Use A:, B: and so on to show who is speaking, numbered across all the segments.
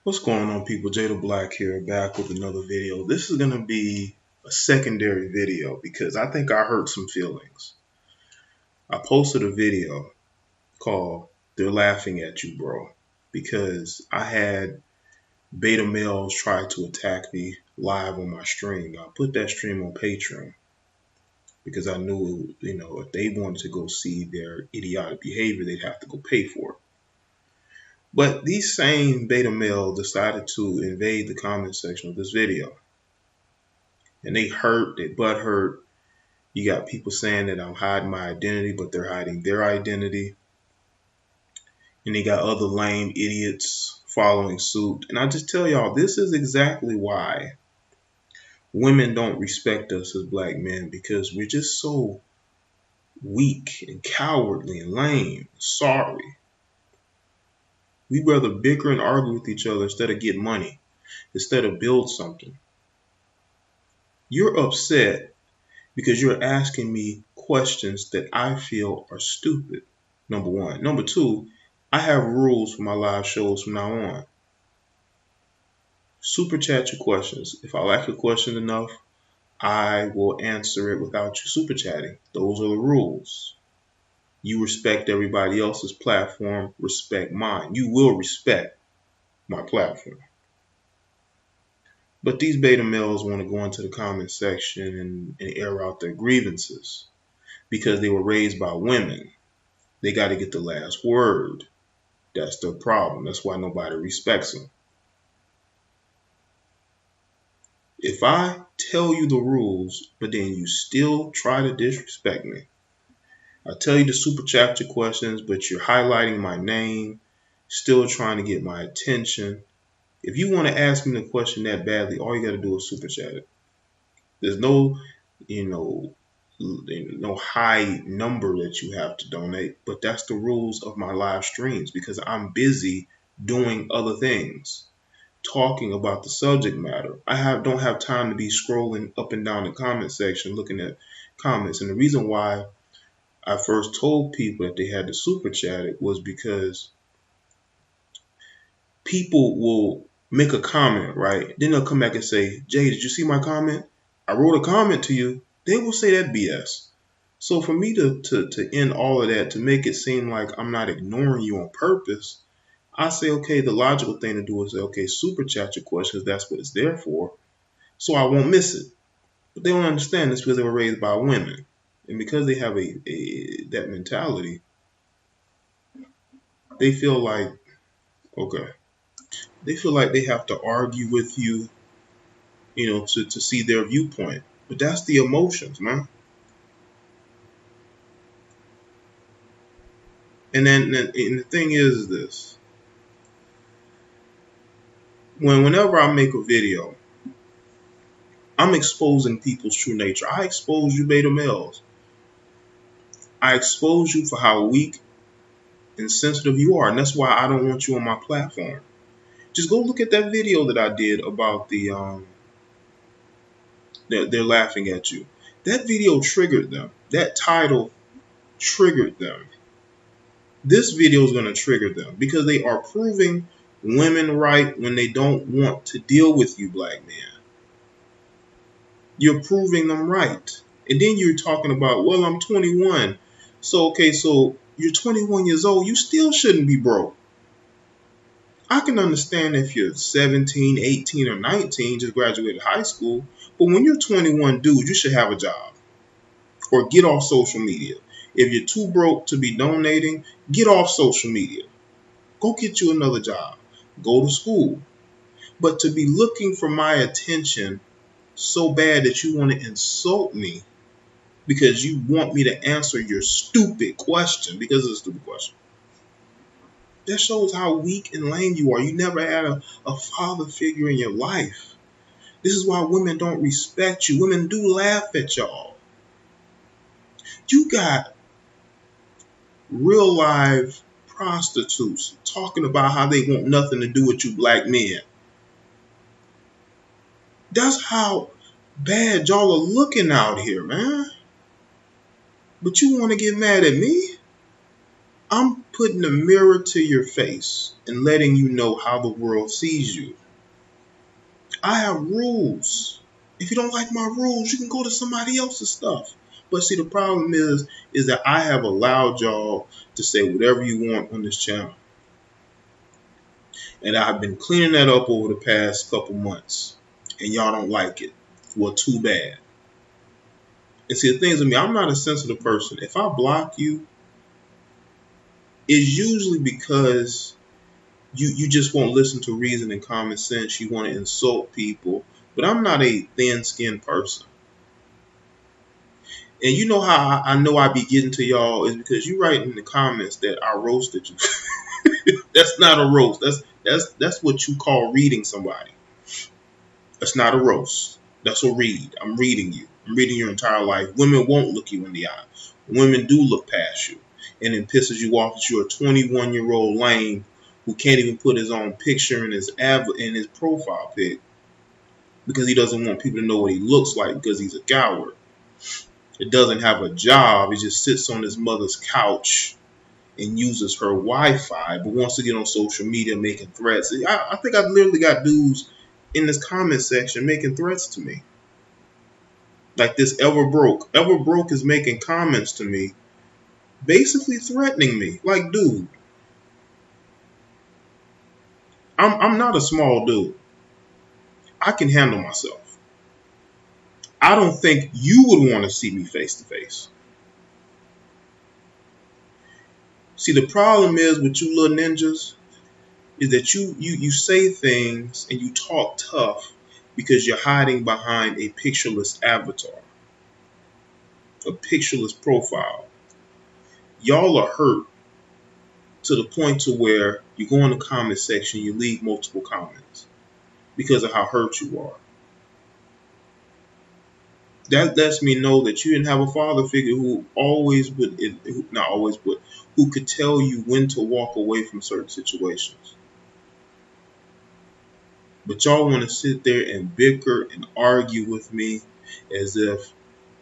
A: What's going on, people? Jada Black here, back with another video. This is going to be a secondary video because I think I hurt some feelings. I posted a video called They're Laughing at You, Bro, because I had beta males try to attack me live on my stream. I put that stream on Patreon because I knew, if they wanted to go see their idiotic behavior, they'd have to go pay for it. But these same beta males decided to invade the comment section of this video. And they butt hurt. You got people saying that I'm hiding my identity, but they're hiding their identity. And they got other lame idiots following suit. And I just tell y'all, this is exactly why women don't respect us as black men, because we're just so weak and cowardly and lame. Sorry. We'd rather bicker and argue with each other instead of get money, instead of build something. You're upset because you're asking me questions that I feel are stupid, number one. Number two, I have rules for my live shows from now on. Super chat your questions. If I like your question enough, I will answer it without you super chatting. Those are the rules. You respect everybody else's platform, respect mine. You will respect my platform. But these beta males want to go into the comment section and air out their grievances because they were raised by women. They got to get the last word. That's their problem. That's why nobody respects them. If I tell you the rules, but then you still try to disrespect me, I tell you to super chat your questions, but you're highlighting my name, still trying to get my attention. If you want to ask me the question that badly, all you got to do is super chat it. There's no, no high number that you have to donate, but that's the rules of my live streams because I'm busy doing other things, talking about the subject matter. Don't have time to be scrolling up and down the comment section looking at comments. And the reason why I first told people that they had to super chat it was because people will make a comment, right? Then they'll come back and say, Jay, did you see my comment? I wrote a comment to you. They will say that BS. So for me to end all of that, to make it seem like I'm not ignoring you on purpose, I say, okay, the logical thing to do is say, okay, super chat your questions. That's what it's there for. So I won't miss it. But they don't understand this because they were raised by women. And because they have that mentality, they feel like, okay, they feel like they have to argue with you, to see their viewpoint. But that's the emotions, man. And and the thing is this. Whenever I make a video, I'm exposing people's true nature. I expose you beta males. I expose you for how weak and sensitive you are. And that's why I don't want you on my platform. Just go look at that video that I did about they're laughing at you. That video triggered them. That title triggered them. This video is going to trigger them because they are proving women right when they don't want to deal with you, black men. You're proving them right. And then you're talking about, well, I'm 21. So, okay, so you're 21 years old. You still shouldn't be broke. I can understand if you're 17, 18, or 19, just graduated high school. But when you're 21, dude, you should have a job. Or get off social media. If you're too broke to be donating, get off social media. Go get you another job. Go to school. But to be looking for my attention so bad that you want to insult me because you want me to answer your stupid question, because it's a stupid question. That shows how weak and lame you are. You never had a father figure in your life. This is why women don't respect you. Women do laugh at y'all. You got real live prostitutes talking about how they want nothing to do with you black men. That's how bad y'all are looking out here, man. But you want to get mad at me? I'm putting a mirror to your face and letting you know how the world sees you. I have rules. If you don't like my rules, you can go to somebody else's stuff. But see, the problem is that I have allowed y'all to say whatever you want on this channel. And I've been cleaning that up over the past couple months. And y'all don't like it. Well, too bad. And see, the thing is with me, I'm not a sensitive person. If I block you, it's usually because you just won't listen to reason and common sense. You want to insult people. But I'm not a thin-skinned person. And you know how I know I be getting to y'all is because you write in the comments that I roasted you. That's not a roast. That's what you call reading somebody. That's not a roast. That's a read. I'm reading you. I'm reading your entire life. Women won't look you in the eye. Women do look past you. And it pisses you off that you're a 21-year-old lame who can't even put his own picture in his profile pic because he doesn't want people to know what he looks like because he's a coward. It doesn't have a job. He just sits on his mother's couch and uses her Wi-Fi, but wants to get on social media making threats. I think I've literally got dudes in this comment section making threats to me. Like this Ever Broke. Ever Broke is making comments to me, basically threatening me. Like, dude, I'm not a small dude. I can handle myself. I don't think you would want to see me face to face. See, the problem is with you little ninjas is that you say things and you talk tough because you're hiding behind a pictureless avatar, a pictureless profile. Y'all are hurt to the point to where you go in the comment section, you leave multiple comments because of how hurt you are. That lets me know that you didn't have a father figure who who could tell you when to walk away from certain situations. But y'all want to sit there and bicker and argue with me as if,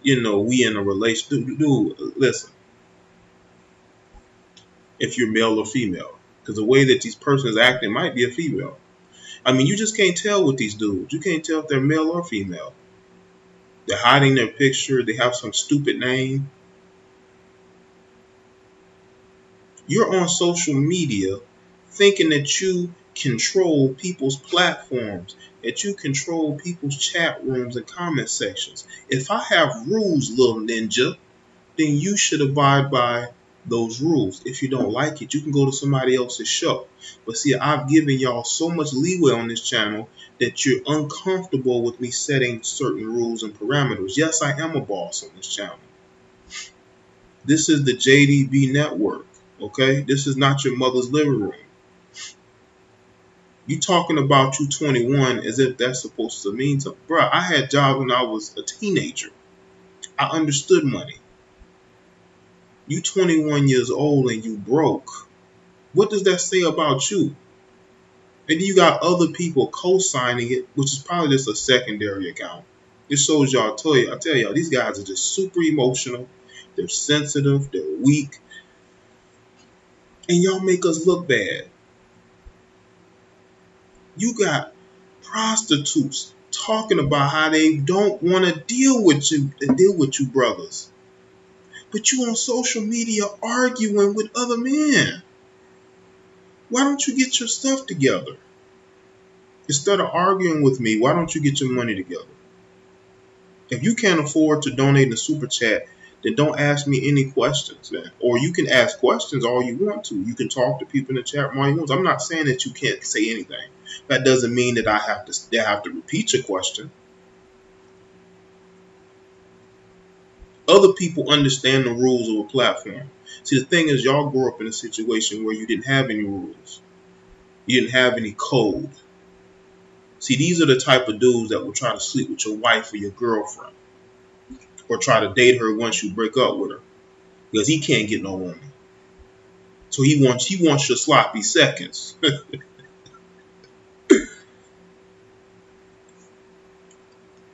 A: we in a relationship. Dude, listen. If you're male or female, because the way that these persons acting might be a female. I mean, you just can't tell with these dudes. You can't tell if they're male or female. They're hiding their picture. They have some stupid name. You're on social media thinking that you control people's platforms, that you control people's chat rooms and comment sections. If I have rules, little ninja, then you should abide by those rules. If you don't like it, you can go to somebody else's show. But see, I've given y'all so much leeway on this channel that you're uncomfortable with me setting certain rules and parameters. Yes, I am a boss on this channel. This is the JDB network, okay? This is not your mother's living room. You talking about you 21 as if that's supposed to mean something. Bruh, I had jobs when I was a teenager. I understood money. You 21 years old and you broke. What does that say about you? And you got other people co-signing it, which is probably just a secondary account. It shows y'all, I tell y'all, these guys are just super emotional. They're sensitive. They're weak. And y'all make us look bad. You got prostitutes talking about how they don't want to deal with you brothers. But you on social media arguing with other men. Why don't you get your stuff together? Instead of arguing with me, why don't you get your money together? If you can't afford to donate in a super chat, then don't ask me any questions, man. Or you can ask questions all you want to. You can talk to people in the chat room all you want to. I'm not saying that you can't say anything. That doesn't mean that I have to repeat your question. Other people understand the rules of a platform. See, the thing is, y'all grew up in a situation where you didn't have any rules. You didn't have any code. See, these are the type of dudes that will try to sleep with your wife or your girlfriend, or try to date her once you break up with her, because he can't get no woman. So he wants your sloppy seconds.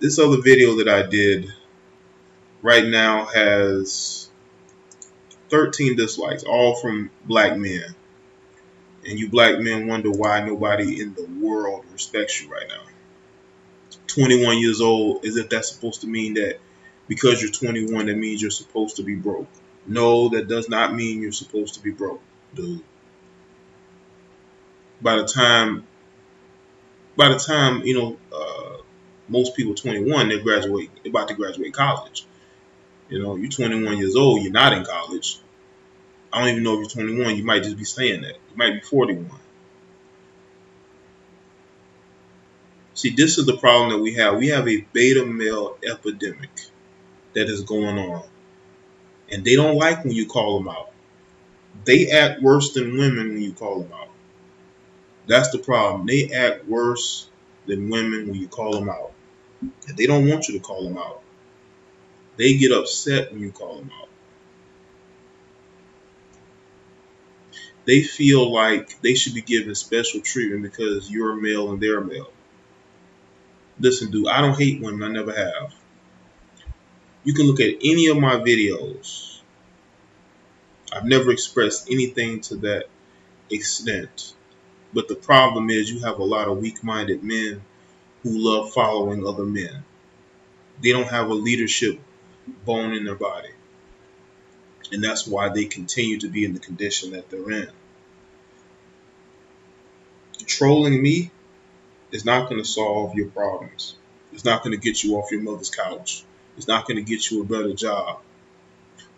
A: This other video that I did right now has 13 dislikes, all from black men. And you black men wonder why nobody in the world respects you right now. 21 years old, as if that's supposed to mean that because you're 21, that means you're supposed to be broke. No, that does not mean you're supposed to be broke, dude. By the time, most people 21, they're about to graduate college. You're 21 years old, you're not in college. I don't even know if you're 21. You might just be saying that. You might be 41. See, this is the problem that we have. We have a beta male epidemic that is going on. And they don't like when you call them out. They act worse than women when you call them out. That's the problem. They act worse than women when you call them out. And they don't want you to call them out. They get upset when you call them out. They feel like they should be given special treatment because you're a male and they're a male. Listen, dude, I don't hate women. I never have. You can look at any of my videos. I've never expressed anything to that extent. But the problem is you have a lot of weak-minded men who love following other men. They don't have a leadership bone in their body. And that's why they continue to be in the condition that they're in. Trolling me is not going to solve your problems. It's not going to get you off your mother's couch. It's not going to get you a better job.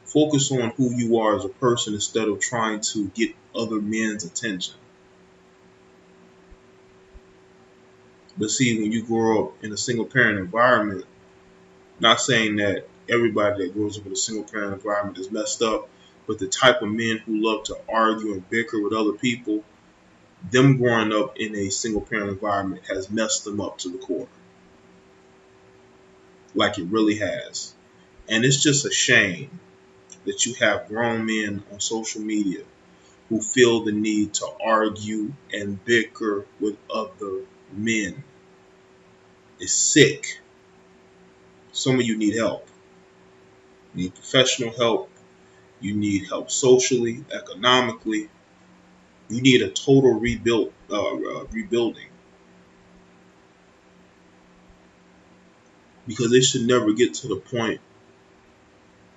A: Focus on who you are as a person instead of trying to get other men's attention. But see, when you grow up in a single parent environment, not saying that everybody that grows up in a single parent environment is messed up, but the type of men who love to argue and bicker with other people, them growing up in a single parent environment has messed them up to the core. Like it really has. And it's just a shame that you have grown men on social media who feel the need to argue and bicker with other men. It's sick. Some of you need help. You need professional help. You need help socially, economically. You need a total rebuilding. Because it should never get to the point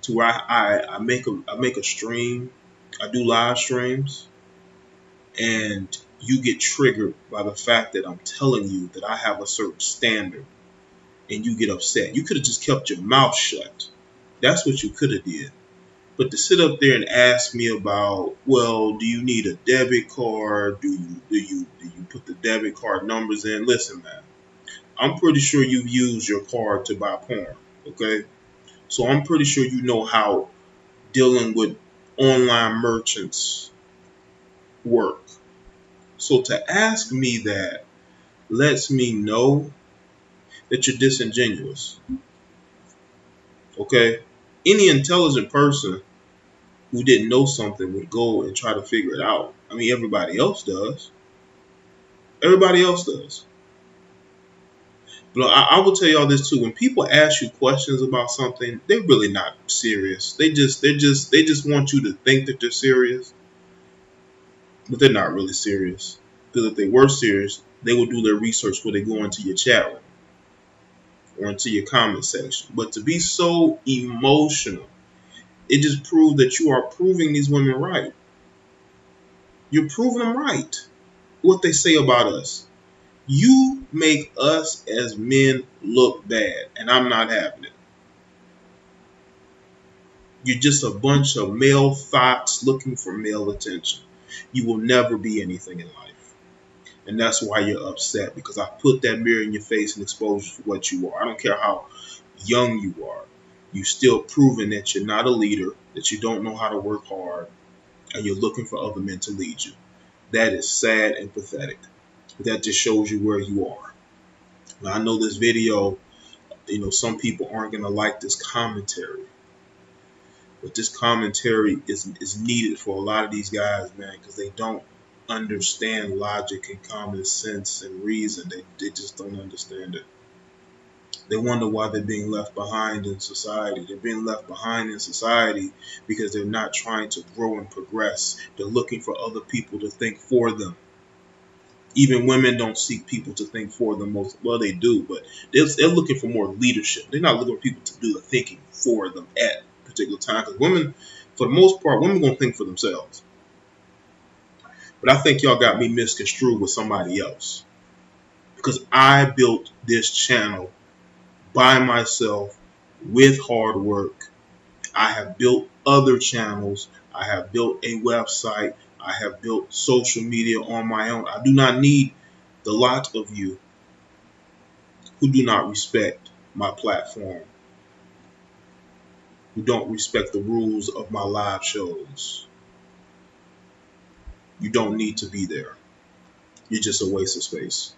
A: to where I make a stream. I do live streams, and you get triggered by the fact that I'm telling you that I have a certain standard, and you get upset. You could have just kept your mouth shut. That's what you could have did. But to sit up there and ask me about, well, do you need a debit card? Do you put the debit card numbers in? Listen, man, I'm pretty sure you've used your card to buy porn. Okay, so I'm pretty sure you know how dealing with online merchants work. So to ask me that lets me know that you're disingenuous. Okay? Any intelligent person who didn't know something would go and try to figure it out. I mean, everybody else does. Everybody else does. But I will tell y'all this too. When people ask you questions about something, they're really not serious. They just want you to think that they're serious, but they're not really serious. Because if they were serious, they would do their research before they go into your chat room or into your comment section. But to be so emotional, it just proves that you are proving these women right. You're proving them right. What they say about us. You make us as men look bad, and I'm not having it. You're just a bunch of male thoughts looking for male attention. You will never be anything in life. And that's why you're upset, because I put that mirror in your face and exposed you for what you are. I don't care how young you are. You're still proving that you're not a leader, that you don't know how to work hard, and you're looking for other men to lead you. That is sad and pathetic. But that just shows you where you are. Now, I know this video, some people aren't going to like this commentary. But this commentary is needed for a lot of these guys, man, because they don't understand logic and common sense and reason. They just don't understand it. They wonder why they're being left behind in society. They're being left behind in society because they're not trying to grow and progress. They're looking for other people to think for them. Even women don't seek people to think for them. Well, they do, but they're looking for more leadership. They're not looking for people to do the thinking for them at a particular time. Because women, for the most part, women gonna think for themselves. But I think y'all got me misconstrued with somebody else, because I built this channel by myself with hard work. I have built other channels. I have built a website. I have built social media on my own. I do not need the lot of you who do not respect my platform, who don't respect the rules of my live shows. You don't need to be there. You're just a waste of space.